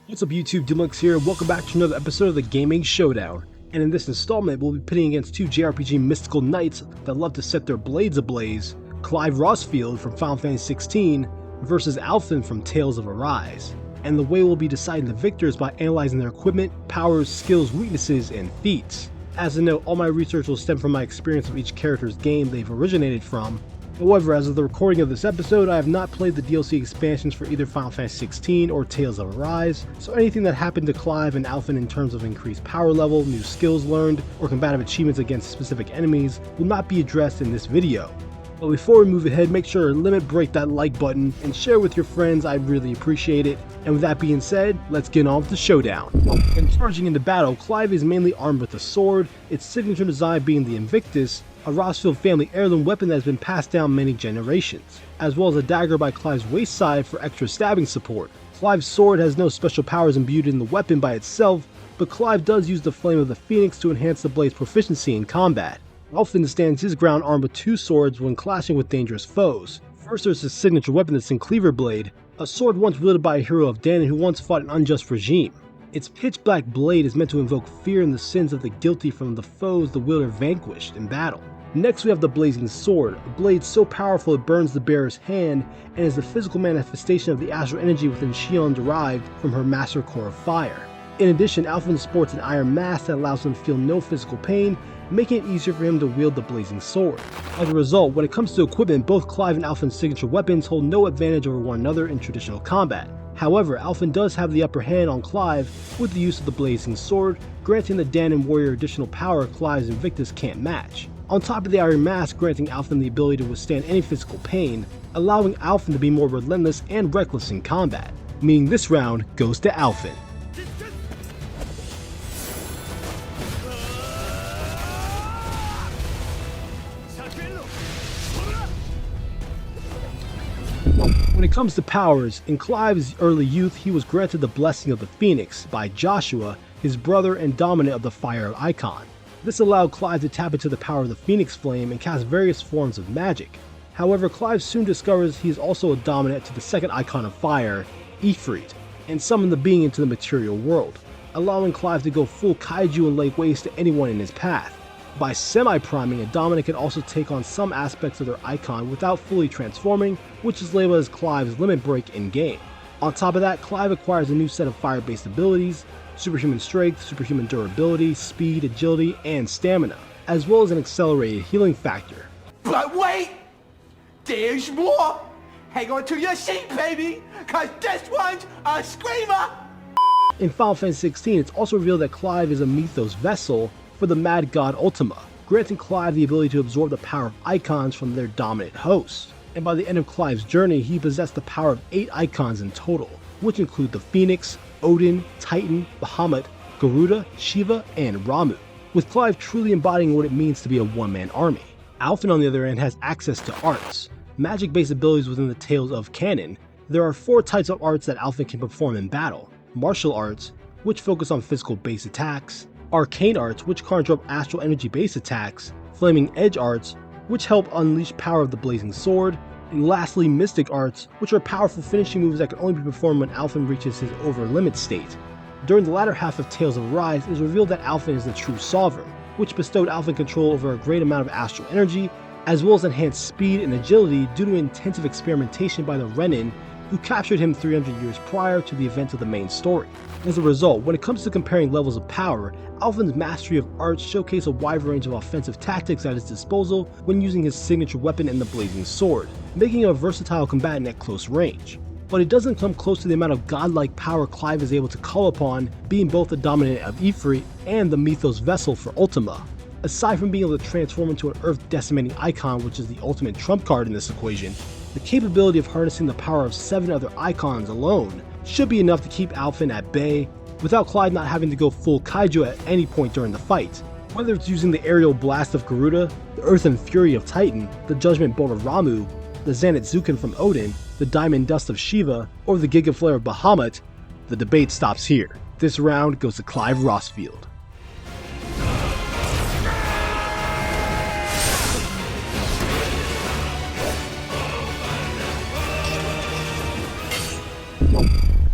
What's up YouTube, DMLX here, welcome back to another episode of the Gaming Showdown. And in this installment, we'll be pitting against two JRPG mystical knights that love to set their blades ablaze, Clive ROSFIELD from Final Fantasy XVI versus Alphen from Tales of Arise. And the way we'll be deciding the victor is by analyzing their equipment, powers, skills, weaknesses, and feats. As a note, all my research will stem from my experience of each character's game they've originated from. However, as of the recording of this episode, I have not played the DLC expansions for either Final Fantasy XVI or Tales of Arise, so anything that happened to Clive and Alphen in terms of increased power level, new skills learned, or combative achievements against specific enemies will not be addressed in this video. But before we move ahead, make sure to break that like button and share with your friends, I'd really appreciate it. And with that being said, let's get on with the showdown. When charging into battle, Clive is mainly armed with a sword, its signature design being the Invictus, a ROSFIELD family heirloom weapon that has been passed down many generations, as well as a dagger by Clive's waist side for extra stabbing support. Clive's sword has no special powers imbued in the weapon by itself, but Clive does use the flame of the Phoenix to enhance the blade's proficiency in combat. Alphen stands his ground armed with two swords when clashing with dangerous foes. First, there's his signature weapon, the Cleaver Blade, a sword once wielded by a hero of Danon who once fought an unjust regime. Its pitch black blade is meant to invoke fear and the sins of the guilty from the foes the wielder vanquished in battle. Next we have the Blazing Sword, a blade so powerful it burns the bearer's hand and is the physical manifestation of the astral energy within Xion derived from her master core of fire. In addition, Alphen sports an iron mask that allows him to feel no physical pain, making it easier for him to wield the Blazing Sword. As a result, when it comes to equipment, both Clive and Alphen's signature weapons hold no advantage over one another in traditional combat. However, Alphen does have the upper hand on Clive with the use of the Blazing Sword, granting the Danon warrior additional power Clive's Invictus can't match. On top of the Iron Mask granting Alphen the ability to withstand any physical pain, allowing Alphen to be more relentless and reckless in combat, meaning this round goes to Alphen. When it comes to powers, in Clive's early youth he was granted the Blessing of the Phoenix by Joshua, his brother and dominant of the Fire Icon. This allowed Clive to tap into the power of the Phoenix Flame and cast various forms of magic. However, Clive soon discovers he is also a dominant to the second icon of fire, Ifrit, and summon the being into the material world, allowing Clive to go full kaiju and lay waste to anyone in his path. By semi-priming, a dominant can also take on some aspects of their icon without fully transforming, which is labeled as Clive's limit break in-game. On top of that, Clive acquires a new set of fire-based abilities, superhuman strength, superhuman durability, speed, agility, and stamina, as well as an accelerated healing factor. But wait! There's more! Hang on to your seat, baby! Cause this one's a screamer! In Final Fantasy XVI, it's also revealed that Clive is a Mythos vessel for the Mad God Ultima, granting Clive the ability to absorb the power of icons from their dominant hosts. And by the end of Clive's journey, he possessed the power of 8 icons in total, which include the Phoenix, Odin, Titan, Bahamut, Garuda, Shiva, and Ramuh, with Clive truly embodying what it means to be a one-man army. Alphen, on the other hand, has access to arts, magic-based abilities within the Tales of canon. There are 4 types of arts that Alphen can perform in battle: martial arts, which focus on physical base attacks, arcane arts, which conjure up astral energy based attacks, flaming edge arts, which help unleash power of the Blazing Sword, and lastly mystic arts, which are powerful finishing moves that can only be performed when Alphen reaches his over limit state. During the latter half of Tales of Arise, it is revealed that Alphen is the true sovereign, which bestowed Alphen control over a great amount of astral energy, as well as enhanced speed and agility due to intensive experimentation by the Renin, who captured him 300 years prior to the events of the main story. As a result, when it comes to comparing levels of power, Alphen's mastery of arts showcase a wide range of offensive tactics at his disposal when using his signature weapon in the Blazing Sword, making him a versatile combatant at close range. But it doesn't come close to the amount of godlike power Clive is able to call upon, being both the dominant of Ifrit and the Mythos vessel for Ultima. Aside from being able to transform into an earth-decimating icon, which is the ultimate trump card in this equation, the capability of harnessing the power of 7 other icons alone should be enough to keep Alphen at bay, without Clive not having to go full kaiju at any point during the fight. Whether it's using the aerial blast of Garuda, the earth and fury of Titan, the judgment bolt of Ramuh, the Zanetsuken from Odin, the diamond dust of Shiva, or the Giga Flare of Bahamut, the debate stops here. This round goes to Clive ROSFIELD.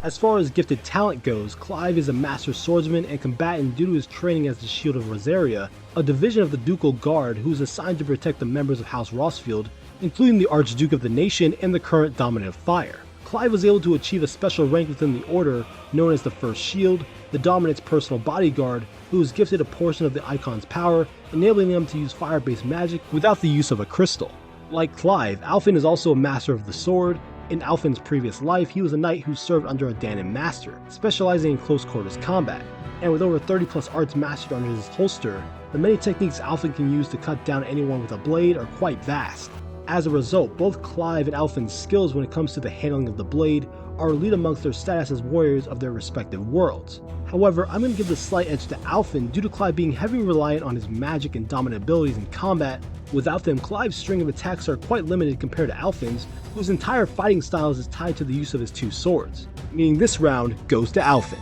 As far as gifted talent goes, Clive is a master swordsman and combatant due to his training as the Shield of Rosaria, a division of the Ducal Guard who is assigned to protect the members of House ROSFIELD, including the Archduke of the nation and the current Dominant of Fire. Clive was able to achieve a special rank within the Order, known as the First Shield, the Dominant's personal bodyguard, who was gifted a portion of the Icon's power, enabling them to use fire-based magic without the use of a crystal. Like Clive, Alphen is also a master of the sword. In Alphen's previous life, he was a knight who served under a Danon master, specializing in close quarters combat, and with over 30 plus arts mastered under his holster, the many techniques Alphen can use to cut down anyone with a blade are quite vast. As a result, both Clive and Alphen's skills when it comes to the handling of the blade are elite amongst their status as warriors of their respective worlds. However, I'm going to give the slight edge to Alphen due to Clive being heavily reliant on his magic and dominant abilities in combat. Without them, Clive's string of attacks are quite limited compared to Alphen's, whose entire fighting styles is tied to the use of his two swords, meaning this round goes to Alphen.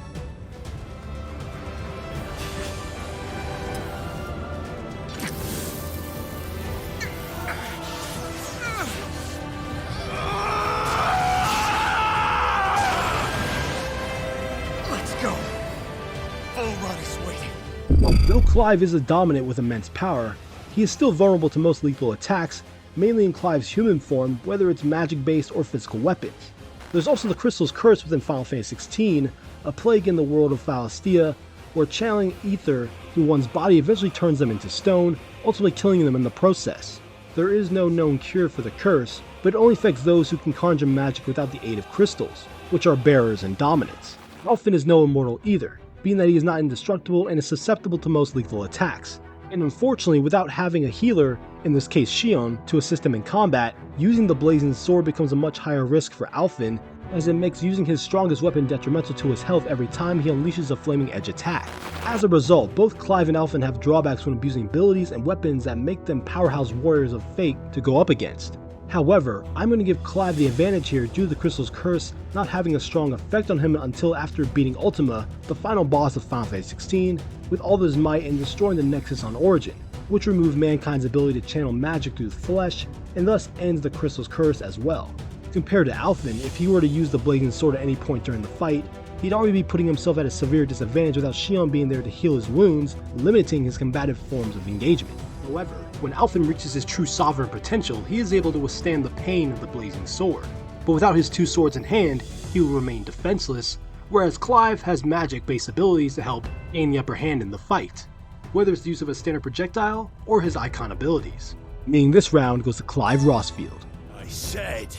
Though Clive is a dominant with immense power, he is still vulnerable to most lethal attacks, mainly in Clive's human form, whether it's magic-based or physical weapons. There's also the Crystal's Curse within Final Fantasy XVI, a plague in the world of Valisthea, where channeling ether through one's body eventually turns them into stone, ultimately killing them in the process. There is no known cure for the curse, but it only affects those who can conjure magic without the aid of crystals, which are bearers and dominants. Alphen is no immortal either, being that he is not indestructible and is susceptible to most lethal attacks. And unfortunately, without having a healer, in this case Xion, to assist him in combat, using the blazing sword becomes a much higher risk for Alphen, as it makes using his strongest weapon detrimental to his health every time he unleashes a flaming edge attack. As a result, both Clive and Alphen have drawbacks when abusing abilities and weapons that make them powerhouse warriors of fate to go up against. However, I'm going to give Clive the advantage here due to the Crystal's Curse not having a strong effect on him until after beating Ultima, the final boss of Final Fantasy XVI, with all of his might and destroying the Nexus on Origin, which removes mankind's ability to channel magic through the flesh, and thus ends the Crystal's Curse as well. Compared to Alphen, if he were to use the blazing sword at any point during the fight, he'd already be putting himself at a severe disadvantage without Xion being there to heal his wounds, limiting his combative forms of engagement. However, when Alphen reaches his true sovereign potential, he is able to withstand the pain of the blazing sword. But without his two swords in hand, he will remain defenseless, whereas Clive has magic-based abilities to help gain the upper hand in the fight, whether it's the use of a standard projectile or his icon abilities. Meaning this round goes to Clive ROSFIELD. I said,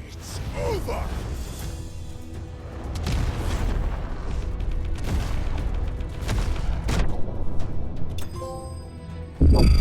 it's over!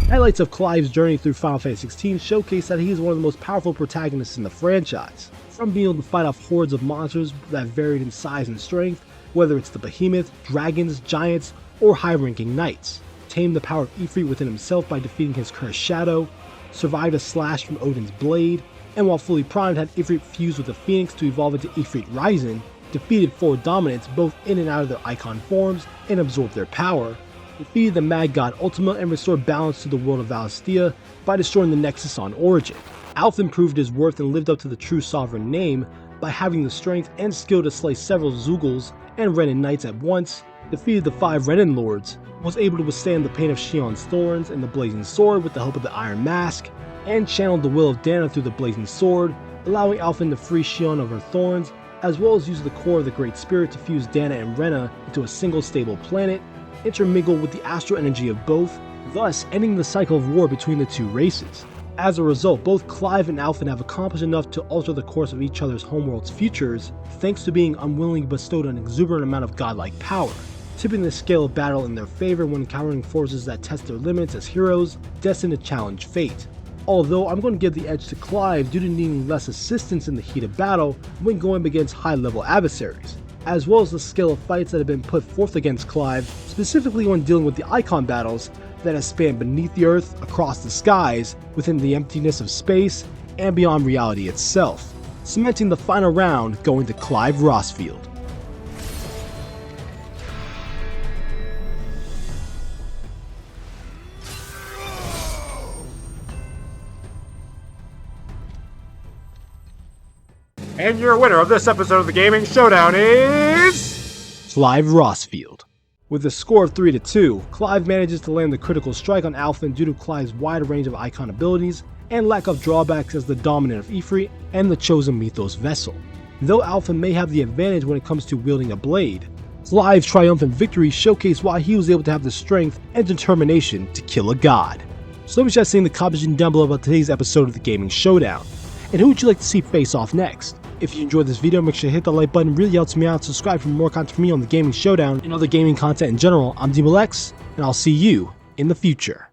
Highlights of Clive's journey through Final Fantasy XVI showcase that he is one of the most powerful protagonists in the franchise. From being able to fight off hordes of monsters that varied in size and strength, whether it's the behemoth, dragons, giants, or high-ranking knights. Tamed the power of Ifrit within himself by defeating his cursed shadow, survived a slash from Odin's blade, and while fully primed had Ifrit fused with the Phoenix to evolve into Ifrit Ryzen, defeated 4 dominants both in and out of their icon forms and absorbed their power, defeated the Mad God Ultima and restored balance to the world of Valisthea by destroying the Nexus on Origin. Alphen proved his worth and lived up to the true sovereign name by having the strength and skill to slay several Zeugles and Renan Knights at once, defeated the 5 Renan Lords, was able to withstand the pain of Xion's thorns and the blazing sword with the help of the Iron Mask, and channeled the will of Dana through the blazing sword, allowing Alphen to free Xion of her thorns, as well as use the core of the Great Spirit to fuse Dana and Rena into a single stable planet, intermingle with the astral energy of both, thus ending the cycle of war between the two races. As a result, both Clive and Alphen have accomplished enough to alter the course of each other's homeworld's futures, thanks to being unwillingly bestowed an exuberant amount of godlike power, tipping the scale of battle in their favor when encountering forces that test their limits as heroes destined to challenge fate. Although I'm going to give the edge to Clive due to needing less assistance in the heat of battle when going against high-level adversaries, as well as the skill of fights that have been put forth against Clive, specifically when dealing with the icon battles that have spanned beneath the earth, across the skies, within the emptiness of space, and beyond reality itself, cementing the final round going to Clive ROSFIELD. And your winner of this episode of the Gaming Showdown is Clive ROSFIELD. With a score of 3-2, Clive manages to land the critical strike on Alphen due to Clive's wide range of icon abilities and lack of drawbacks as the dominant of Ifrit and the chosen Mythos vessel. Though Alphen may have the advantage when it comes to wielding a blade, Clive's triumphant victory showcased why he was able to have the strength and determination to kill a god. So let me just say in the comment section down below about today's episode of the Gaming Showdown, and who would you like to see face off next? If you enjoyed this video, make sure to hit the like button, really helps me out. Subscribe for more content from me on the Gaming Showdown and other gaming content in general. I'm DMLX, and I'll see you in the future.